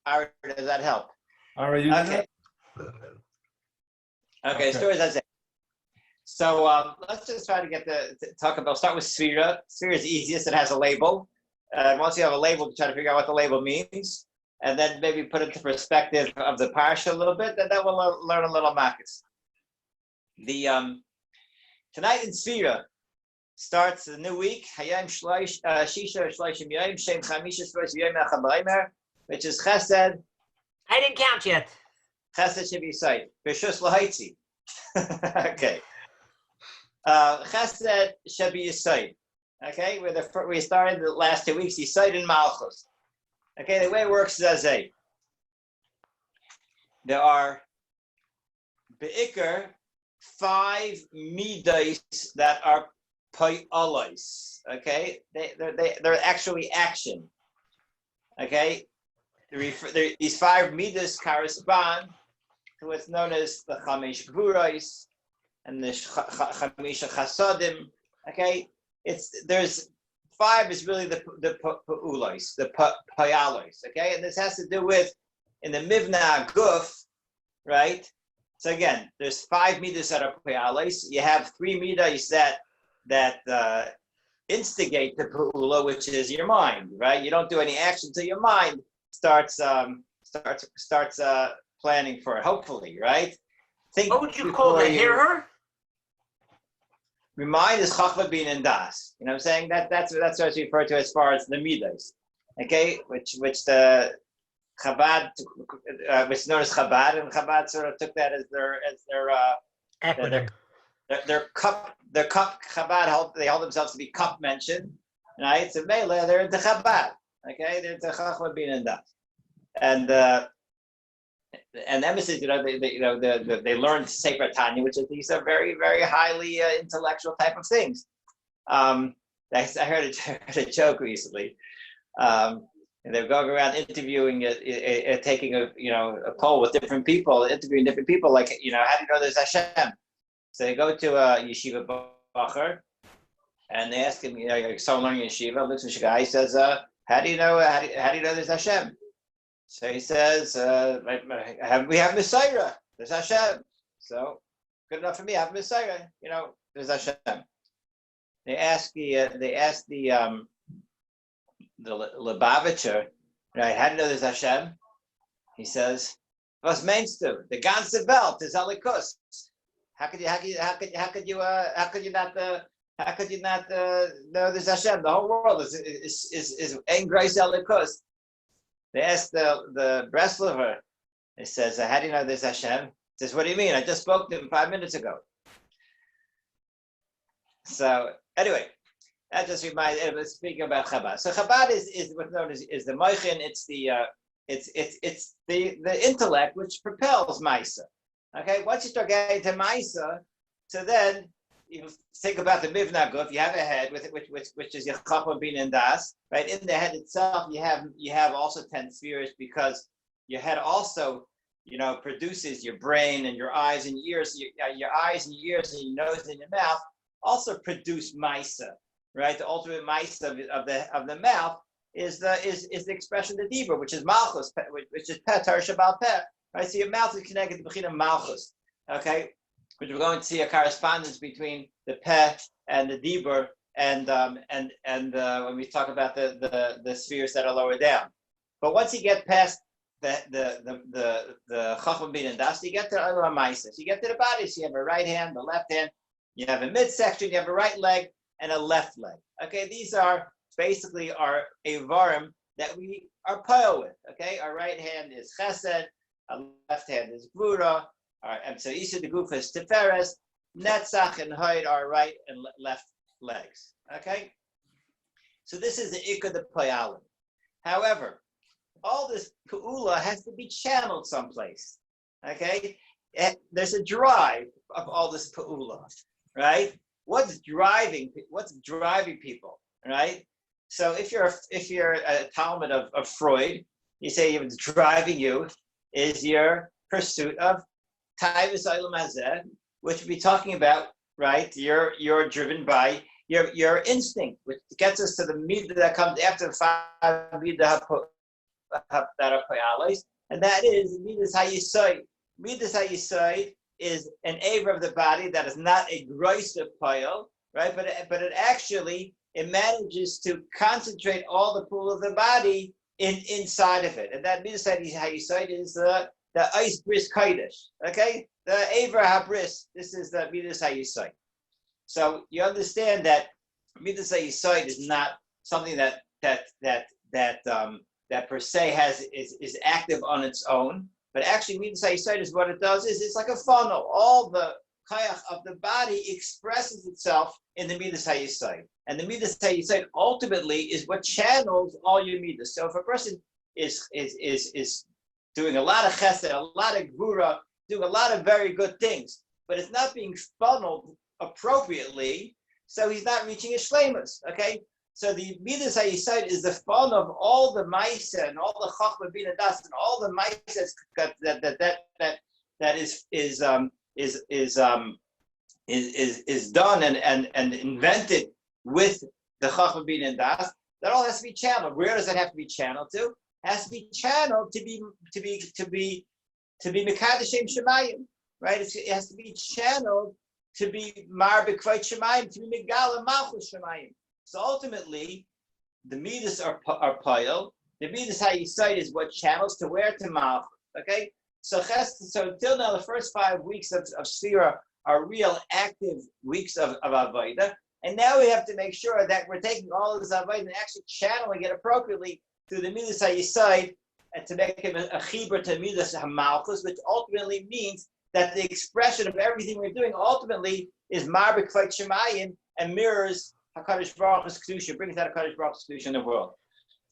Ira, does that help? Ira, you Okay. Okay, stories I say. So let's just try to start with Sphira. Sphira is easiest, it has a label. Once you have a label, try to figure out what the label means, and then maybe put it into perspective of the parsha a little bit, and then we'll learn a little makkos. Tonight in Sphira starts the new week, Hayam Shisha Shloshim Yom Shem Chamisha Shlosh Yom Echad, which is Chesed. I didn't count yet. Chesed should be Yesod. B'Shus L'Haitzi. Okay. Chesed should be Yesod. Okay, we started the last 2 weeks. Yesod in Malchus. Okay, the way it works is as there are be'ikr 5 midos that are pa'alos. Okay, they're actually action. Okay, these 5 midos correspond to what's known as the Chamesh Gvuros and the Chamesh Chasodim. Okay, there's 5 is really the pa'ulos, the pa'alos. Okay, and this has to do with in the Mivna Guf, right? So again, there's 5 midas that are pa'alos. You have 3 midas that instigate the pa'ula, which is your mind, right? You don't do any action until your mind starts planning for it. Hopefully, right? What would you call the hearer? Your mind is chachma bin and das. You know what I'm saying? That's what it's referred to as far as the midas. Okay, which the Chabad, which is known as Chabad, and Chabad sort of took that as their cup. Their cup. Chabad they hold themselves to be cup mentioned, right? So Mele, they're into Chabad. Okay, they're into chachma bin and das, and emphasis, they learned Sefer Tanya, which is these are very, very highly intellectual type of things. I heard a joke recently. And they're going around interviewing, taking a poll with different people, interviewing different people, like, how do you know there's Hashem? So they go to a yeshiva bacher, and they ask him, someone learning yeshiva, looks at the guy, he says, how do you know there's Hashem? So he says, we have Messiah, there's Hashem. So good enough for me, I have Messiah, there's Hashem. They ask the Lubavitcher, right? How do you know there's Hashem? He says, "Was meinst du? The ganze Welt is Alikus. How could you not know there's Hashem? The whole world is ein grace Alikus." They asked the Breslover. He says, "How do you know there's Hashem?" He says, "What do you mean? I just spoke to him 5 minutes ago." So anyway. That just reminded me, speaking about Chabad. So Chabad is what's known as the moichin. It's the intellect which propels Maisa. Okay, once you start getting to Maisa, so then you think about the Mivna Guf. You have a head with which is Yechachma Bin and Das. Right in the head itself, you have also 10 spheres, because your head also produces your brain and your eyes and ears. Your eyes and ears and your nose and your mouth also produce Maisa. Right, the ultimate mice of the mouth is the expression of the dibur, which is malchus, which is peh, Torah Shabbat peh. Right, so your mouth is connected to b'china malchus. Okay, which we're going to see a correspondence between the peh and the dibur, and when we talk about the spheres that are lower down. But once you get past the chacham bin and das, you get to the other ma'ases. You get to the body. So you have a right hand, the left hand. You have a midsection. You have a right leg and a left leg. Okay, these are basically our avarim that we are pile with. Okay, our right hand is chesed, our left hand is gvura, and so Yesod the guf is tiferes, netzach and hoid are right and left legs. Okay, so this is the ikar the payalim. However, all this pu'ula has to be channeled someplace. Okay, there's a drive of all this pu'ula, right? What's driving people, right? So if you're a Talmud of Freud, you say what's driving you is your pursuit of Taivas Olam Hazeh, which we'll be talking about, right? You're driven by your instinct, which gets us to the midah that comes after the 5 midah that are Koyalis, and that is Midas HaYesod. Midas HaYesod is an aver of the body that is not a gross Koyal, right? But it actually, it manages to concentrate all the pool of the body inside of it. And that Midas HaYesod is the Eis Bris Kodesh, okay? The Aver HaBris, this is the Midas HaYesod. So you understand that Midas HaYesod is not something that per se is active on its own, but actually Midas HaYesod is what it does is it's like a funnel. All the kayach of the body expresses itself in the Midas HaYesod. And the Midas HaYesod ultimately is what channels all your Midas. So if a person is doing a lot of chesed, a lot of gvura, doing a lot of very good things, but it's not being funneled appropriately, so he's not reaching his shleimus, okay? So the Midas HaYesod is the fun of all the Maisa and all the Chachma Bina Das and all the Maisa that is done and invented with the Chachma Bina Das. That all has to be channeled. Where does that have to be channeled to? It has to be channeled to be Mekadeshem Shemayim, right? It has to be channeled to be Mar B'Kvayt Shemayim, to be Megala Malchus Shemayim. So ultimately, the Midas are Payal. The Midas HaYesod is what channels to where to Malchus. Okay? So until now, the first 5 weeks of Sfira are real active weeks of Avodah. And now we have to make sure that we're taking all of this Avodah and actually channeling it appropriately through the Midas HaYesod and to make him a chibur to Midas HaMalchus, which ultimately means that the expression of everything we're doing ultimately is Mar B'Kvayt Shemayim and mirrors HaKadosh Baruch Hu's Kedusha, brings out HaKadosh Baruch Hu's Kedusha in the world.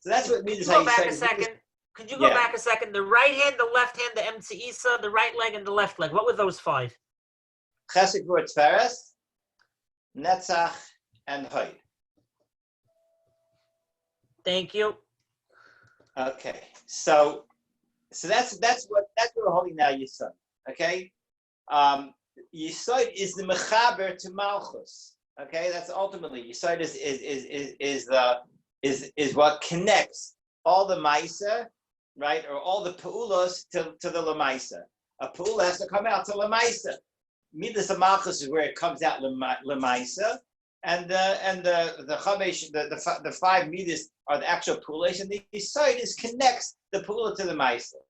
So that's what Midas HaYesod. Go back a second. Could you go back a second? The right hand, the left hand, the Emtzeisa, the right leg, and the left leg. What were those 5? Chesed, Gvur, Tferes, Netzach, and Hoy. Thank you. Okay, so that's what we're holding now. Yesod, okay. Yesod is the mechaber to Malchus. Okay, that's ultimately Yesod is what connects all the Maisa, right, or all the Peulos to the Lamaisa. A Peula has to come out to Lamaisa. Midas Malchus is where it comes out Lamaisa, and the Chamesh, the 5 Midas are the actual Peulos, and the Yesod connects the Peula to the Maisa.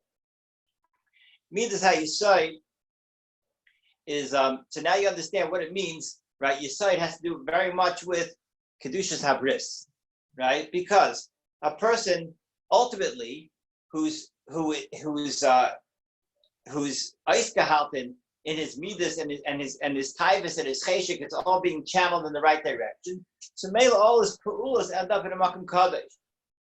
Midas HaYesod is so now you understand what it means, right? Yesod has to do very much with Kedushas Habris, right? Because a person ultimately who's Eisgehalten in his midas and his taivas and his cheshik, it's all being channeled in the right direction. So Mela, all his peulas end up in a makom kadosh.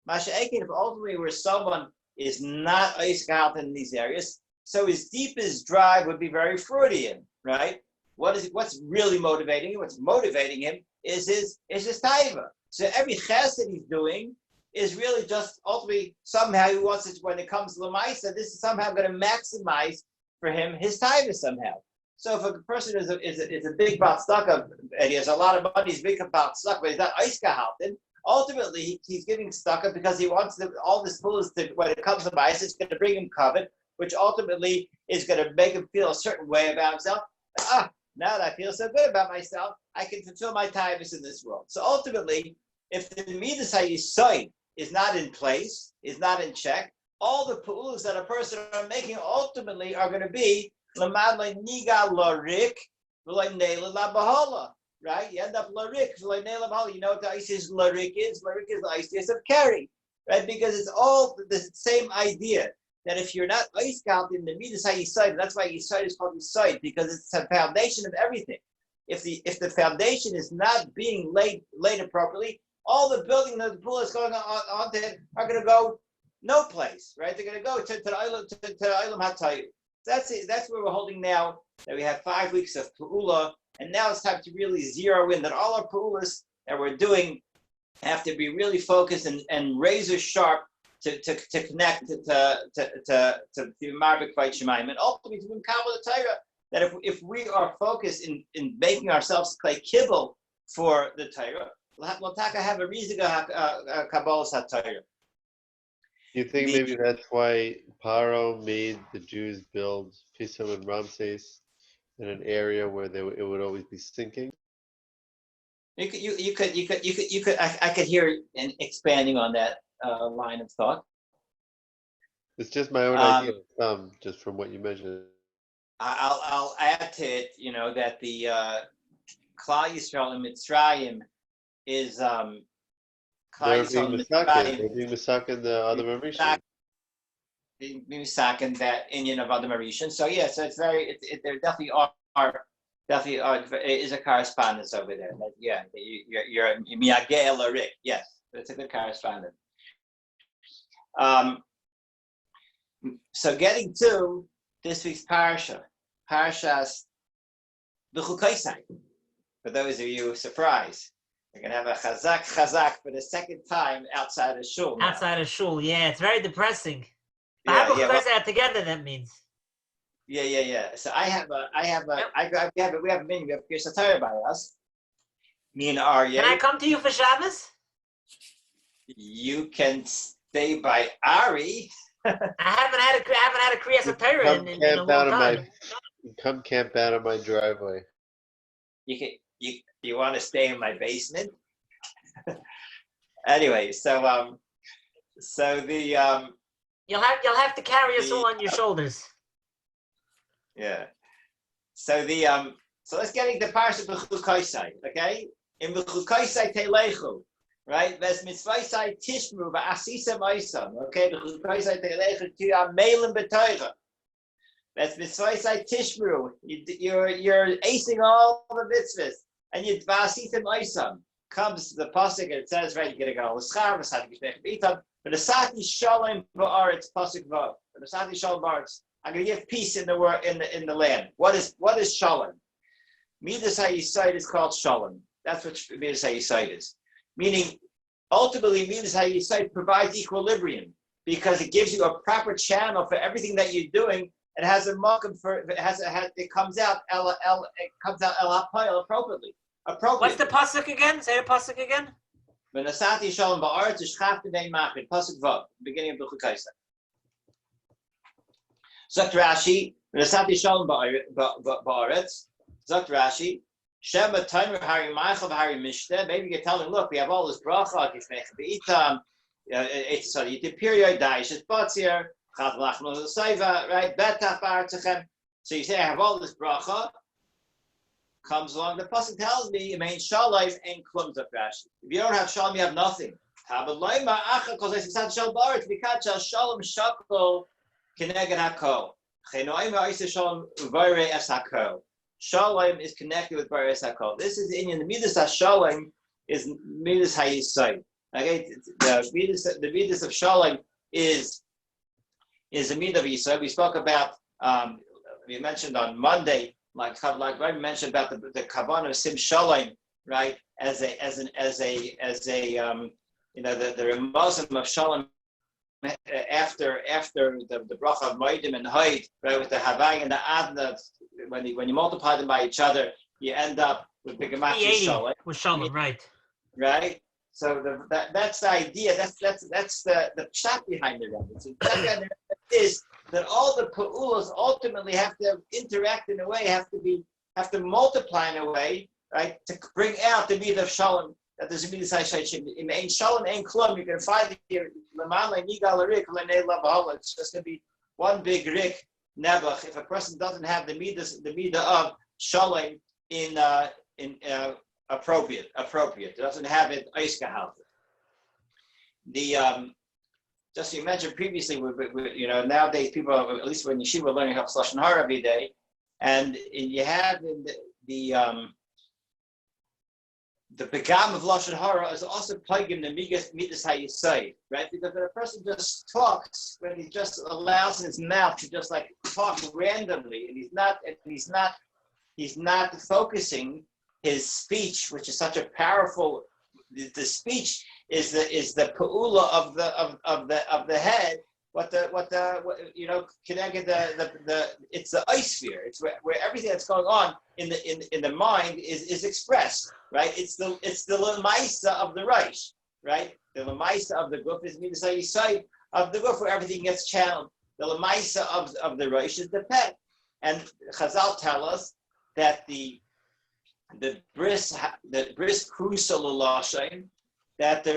Masha'ekin, if ultimately where someone is not Eisgehalten in these areas, so his deepest drive would be very Freudian, right? What's really motivating him? What's motivating him is his taiva. So every chesed he's doing is really just ultimately somehow he wants it when it comes to Lamaisa, this is somehow going to maximize for him his taiva somehow. So if a person is a big Batzlaka and he has a lot of money, he's big Batzlaka, but he's not Eisgehalten, ultimately he's giving stucca because he wants all this fools to when it comes to Lamaisa, it's going to bring him covet, which ultimately is going to make him feel a certain way about himself. Now that I feel so good about myself, I can fulfill my taivas in this world. So ultimately, if the Midas HaYesod is not in place, is not in check, all the pa'ulas that a person are making ultimately are going to be lamad niga larik v'lay neila labahala, right? You end up larik v'lay neila labahala. You know what the ISIS larik is? Larik is the ISIS of carry, right? Because it's all the same idea. That if you're not Eisgalt in the Midas HaYesod, that's why Yesod is called Yesod, because it's the foundation of everything. If the foundation is not being laid appropriately, all the building that the pool is going on to it are going to go no place, right? They're going to go to the Eilam HaTayr. That's it. That's where we're holding now. That we have 5 weeks of Pe'ula, and now it's time to really zero in that all our Pe'ulas that we're doing have to be really focused and razor sharp to connect to Marbek Vayt Shemayim, and ultimately to Kabbalah the Torah. That if we are focused in making ourselves play kibble for the Torah, we'll have a reason to Kabbalah Torah. You think maybe that's why Paro made the Jews build Pison and Ramses in an area where it would always be sinking? I could hear expanding on that line of thought. It's just my own idea, just from what you mentioned. I'll add to it, that the Klal Yisrael in Mitzrayim is Klal Yisrael in Mitzrayim. They're being misaken the Adam Rishon. Misaken that Indian of Adam Rishon. So yeah, so it's very. There definitely is a correspondence over there. Yeah, you're Miyageh Larik. Yes, it's a good correspondence. So getting to this week's Parashas B'chukaisai. For those of you surprised, we're gonna have a chazak for the second time outside of shul. Now. Outside of shul, yeah, it's very depressing. But we have together. That means. Yeah. So we have a menu. We have Kirsa Torah by us. Me and Aryeh. Can I come to you for Shabbos? You can stay by Ari. I haven't had a Kriyas Torah in a long time. Come camp out of my driveway. You want to stay in my basement? Anyway, so the you'll have to carry us all on your shoulders. Yeah. So so let's get into Parshat B'chukaisai, okay? In B'chukaisai Teilechu. Right? Ves mitzvaysai tishmu va'asisa ma'isam. Okay? B'chukaisai Teilechu tiyam melim b'toicha. Ves mitzvaysai tishmu. You're acing all the mitzvahs. And you va'asisa ma'isam. Comes the pasuk and it says, right, you're going to go l'schar, v'sati gishmech b'itam, v'asati shalom ba'aretz pasuk vav. V'asati shalom ba'aretz. I'm going to give peace in the land. What is shalom? Midas HaYesod is called shalom. That's what Midas HaYesod is. Meaning, ultimately, Midas HaYesod provides equilibrium because it gives you a proper channel for everything that you're doing. It has a markum for it comes out el ha'poel appropriately. What's the pasuk again? Say the pasuk again. V'nasati shalom ba'aretz u'shchafti b'nei machid. Pasuk vav, beginning of the Chukaisa. Zakt Rashi, V'nasati shalom ba'aretz. Zakt Rashi, Shema Timer Hari Michael Hari Mishte. Maybe you're telling, look, we have all this bracha, Gishmech Beitam, it's a period, Daish is Batzir, Chat Lachman Saiva, right? Betach Ba'artechem. So you say, I have all this bracha. Comes along, the pasuk tells me, it means shalom and klum. Zakt Rashi. If you don't have shalom, you have nothing. Shalom shakol keneged hakol. Shalom is connected with Baris HaKol. This is in the Midas HaShalom is Midas HaYesod. Okay, the Midas of Shalom is a Midah of Yesod. We spoke about. We mentioned on Monday, like we mentioned about the Kavanah of Sim Shalom, right? As a the Muslim of Shalom after the bracha of Moedim and Hoid, right, with the Havai and the Adna, when you multiply them by each other, you end up with the Gematria Shalom. With Shalom, right? Right. So that's the idea. That's the pshat behind the Rebbe. So the pshat behind the Rebbe is that all the pa'ulos ultimately have to interact in a way, have to multiply in a way, right, to bring out the midah of Shalom. That there's a midas HaYesod. In Ein Shalom, Ein Klum, you can find it here. It's just going to be one big rik nebuch. If a person doesn't have the midah of Shalom in appropriate, it doesn't have it oiskahal. Just you mentioned previously, nowadays people, at least when yeshiva, are learning how Lashon Hara every day, and you have in the begam of Lashon Hara is also plaguing the midas HaYesod, right? Because when a person just talks, when he just allows his mouth to just like talk randomly, and he's not focusing his speech, which is such a powerful. The speech is the pa'ula of the head. Connected it's the isphere. It's where everything that's going on in the mind is expressed, right? It's the lemaisa of the Reish, right? The lemaisa of the guf is midas HaYesod of the roof where everything gets channeled. The lemaisa of the Rosh is the pet. And Chazal tell us that the bris crucial lashem, that the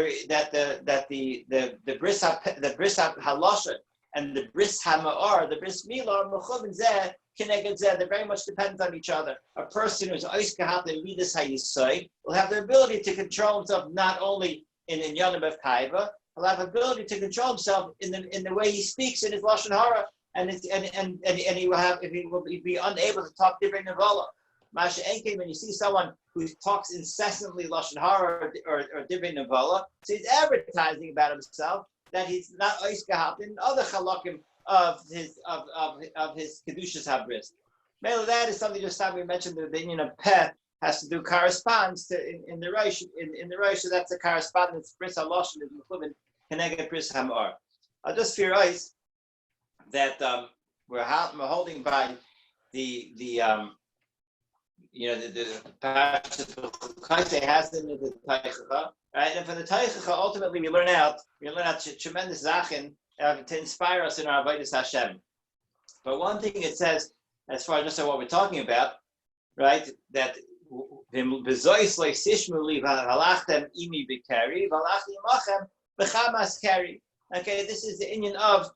bris haloshen and the bris hama'ar, the bris milah, mechuvin zeh kineged zeh, they very much depend on each other. A person who's oiskahat and midas hayisai will have the ability to control himself not only in Yonim of Kaiva, he'll have the ability to control himself in the way he speaks in his lashon hara, and he will be unable to talk different nevala. Masha Enke, when you see someone who talks incessantly lashon hara or different nevala, so he's advertising about himself that he's not oiskahat in other halakim of his kedushas habris. Mela, that is something just now we mentioned. The union of pet has to do corresponds to in the Rosh so that's a correspondence. Bris haloshin is mechuvin keneged bris hamar. I'll just fear ice that we're holding by the Parashat has in the Teichacha, right? And for the Teichacha, ultimately we learn out tremendous zachin to inspire us in our avodas Hashem. But one thing it says, as far as just what we're talking about, right? That okay, this is the inyan of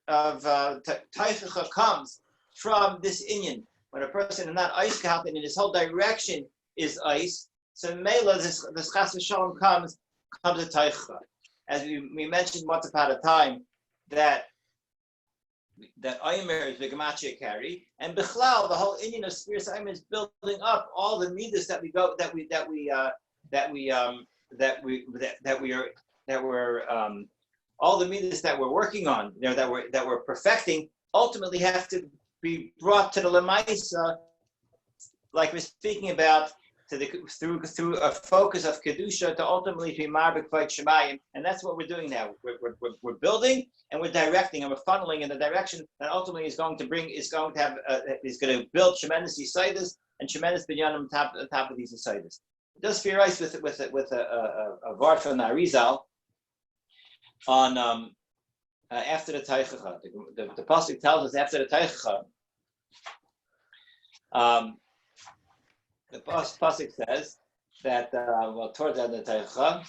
Teichacha comes from this inyan. When a person is not ice gehalten and his whole direction is ice, so Mela, this chas v'shalom comes to Teichacha. As we mentioned once upon a time, that Aymer is the Gematria carry, and Bichlal, the whole inyan of Spirit Aymer is building up all the midas that all the midas that we're working on, that we're perfecting, ultimately have to be brought to the lemaisa, like we're speaking about, through a focus of kedusha to ultimately be marbek vayt shemayim, and that's what we're doing now. We're building and we're directing and we're funneling in the direction that ultimately is going to build tremendous yesodis and tremendous binyanim on top of these yesodis. Just fear ice with a vart from the Arizal on after the Teichacha. The pasuk tells us after the Teichacha. The pasuk says that towards the end of the Teichacha.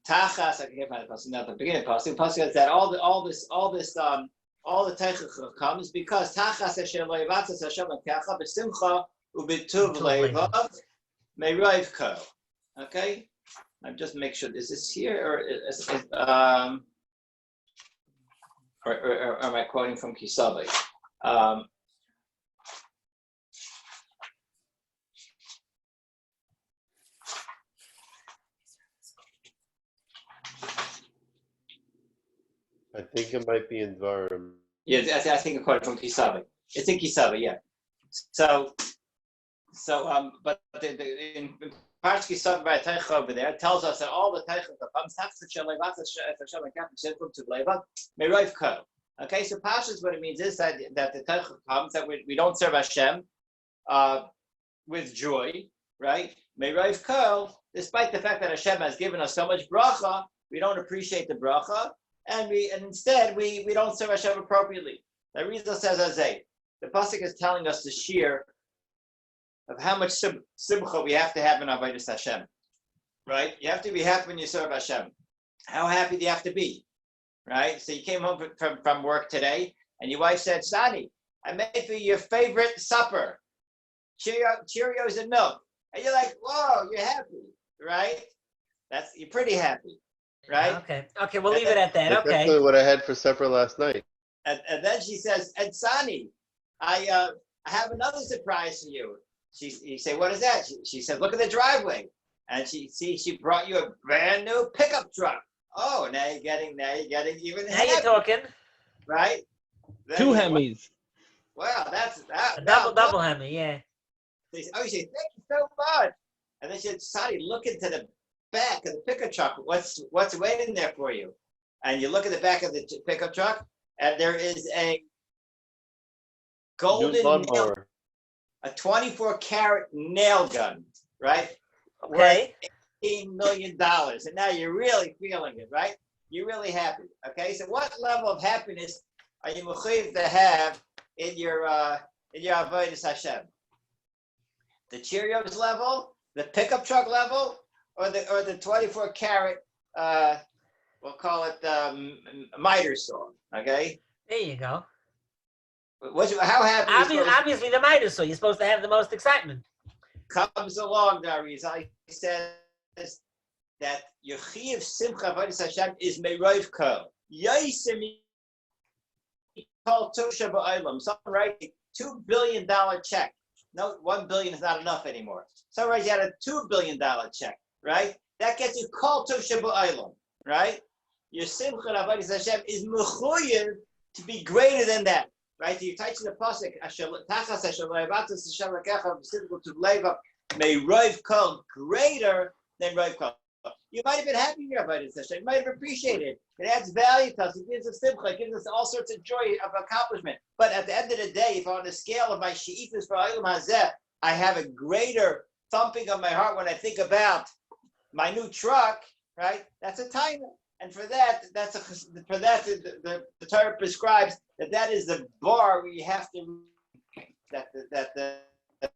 Tachas, I can't find the pasuk now. The beginning of the pasuk. The pasuk says that all the Teichacha comes because Tachas Hashem lo yivatzas Hashem l'kecha b'simcha u'b'tuv leivav me'roiv ko. Okay, I'm just make sure. Is this here or am I quoting from Kisavai? I think it might be in Dvarim. Yeah, I think according from Kisavai. It's in Kisavai, yeah. So, but in Parsh Kisavai by Teichacha over there, it tells us that all the Teichacha comes to okay, so Pashas, what it means is that the Teichacha comes, that we don't serve Hashem with joy, right? Me'roiv kol, despite the fact that Hashem has given us so much bracha, we don't appreciate the bracha, and instead we don't serve Hashem appropriately. The Rizal says Azay, the pasuk is telling us the sheer of how much simcha we have to have in avodas Hashem, right? You have to be happy when you serve Hashem. How happy do you have to be, right? So you came home from work today, and your wife said, "Sani, I made for you your favorite supper, Cheerios and milk," and you're like, "Whoa, you're happy, right? You're pretty happy." Right? Okay, we'll leave it at that. That's Okay. actually what I had for supper last night. And then she says, "And Sani, I have another surprise for you." You say, "What is that?" She said, "Look at the driveway." And she brought you a brand new pickup truck. Oh, now you're getting even Now you're talking. Right? Then 2 Hemis. Wow, that's A double Hemi, yeah. She said, "Thank you so much." And then she said, "Sani, look into the back of the pickup truck. What's waiting there for you?" And you look at the back of the pickup truck, and there is a golden nail, a 24 karat nail gun, right? Okay. Worth $18 million. And now you're really feeling it, right? You're really happy. Okay. So what level of happiness are you mechuyev to have in your avodas Hashem? The Cheerios level, the pickup truck level, or the 24 karat we'll call it miter saw. Okay. There you go. How happy are you supposed Obviously, the Midas, so you're supposed to have the most excitement. comes along, Darius? I said that Yechiv Simcha Avodas Hashem is Meroiv Kol. Yaisim Kol Tosha Ba'olam. Someone writes a $2 billion check. No, $1 billion is not enough anymore. Someone writes out a $2 billion check, right? That gets you Kol Tosha Ba'olam, right? Your Simcha Avodas Hashem is mechuyev to be greater than that. Right, you touch the pasuk. Tachas Hashem le'avatas Hashem lekecha v'sidku to leva may roiv kol greater than roiv kol. You might have been happy in your avodas Hashem. You might have appreciated it. It adds value to us. It gives us simcha. It gives us all sorts of joy of accomplishment. But at the end of the day, if on the scale of my she'ifas for Olam Hazeh, I have a greater thumping of my heart when I think about my new truck. Right, that's a time. And for that, the Torah prescribes that is the bar where you have to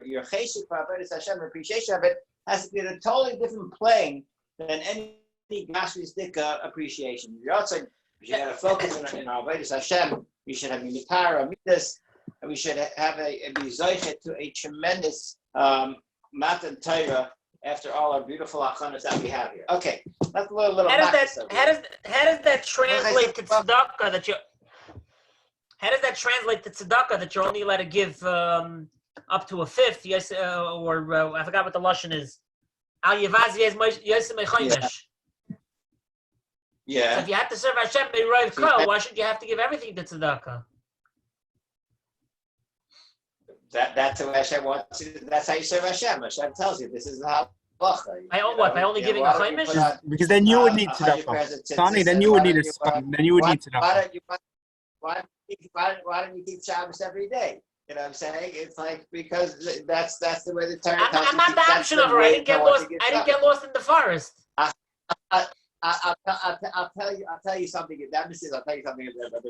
your cheshik for avodas Hashem appreciation of it has to be at a totally different plane than any gashmistic appreciation. You got to focus in our avodas Hashem. We should have mitara midas, and we should have a zoichet to a tremendous matan Torah. After all our beautiful achanas that we have here. Okay, that's a little. How does that translate to tzedakah that you? How does that translate to tzedakah that you're only allowed to give up to a fifth? Yes, or I forgot what the lashon is. Al yavazi yosem mechomesh. Yeah. So if you have to serve Hashem b'roiv kol, why should you have to give everything to tzedakah? That's how Hashem wants you. That's how you serve Hashem. Hashem tells you this is how. By only giving a chaimish? Because then you would need tzedakah. Tani, then you would need Then you would need tzedakah. Why don't you keep Shabbos every day? You know what I'm saying? It's like because that's the way the Torah tells you. I'm not the option of her. I didn't get lost in the forest. I'll tell you something. I'll tell you something that I'm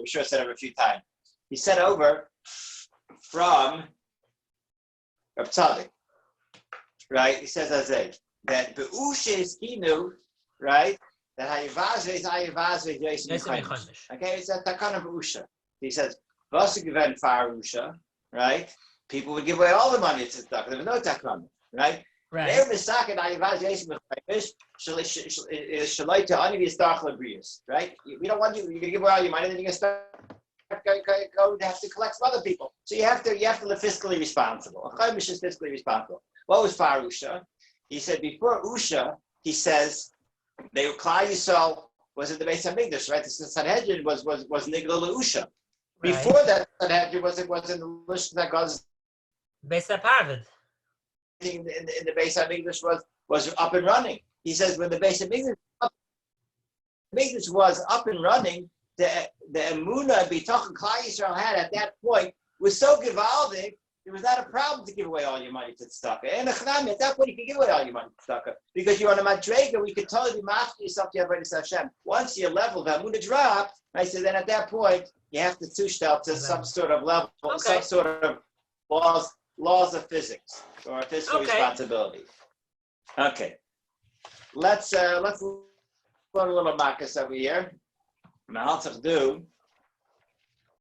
sure I said over a few times. He said over from Reb Tzaddik, right? He says that be'ushes kinu, right? That hayivazve is yosim chaimish. Okay, it's a takana be'usha. He says v'asa given farusha, right? People would give away all the money to tzedakah. There was no takana, right? Right. They're misaken hayivaz yosim chaimish shaloi to ani v'yistarach lebrius, right? We don't want you. You're gonna give away all your money, then you're gonna start. Go have to collect from other people. So you have to live fiscally responsible. A chaimish is fiscally responsible. What was Farusha? He said before Usha, he says they were Klal Yisrael was in the Beis Hamikdash, right? The Sanhedrin was Nigla Usha. Right. Before that, Sanhedrin was in the list that God's Beis Haparvid. in the Beis Hamikdash was up and running. He says when the Beis Hamikdash was up and running, the emunah b'tochen Klal Yisrael had at that point was so givaldic, it was not a problem to give away all your money to tzedakah. And at that point, you can give away all your money to tzedakah because you're on a madrega. We could totally be master yourself to avodas Hashem. Once your level of emunah dropped, right? So then at that point, you have to tushtel to some sort of level, some sort of laws of physics or fiscal responsibility. Okay, let's learn a little makas over here. Now, do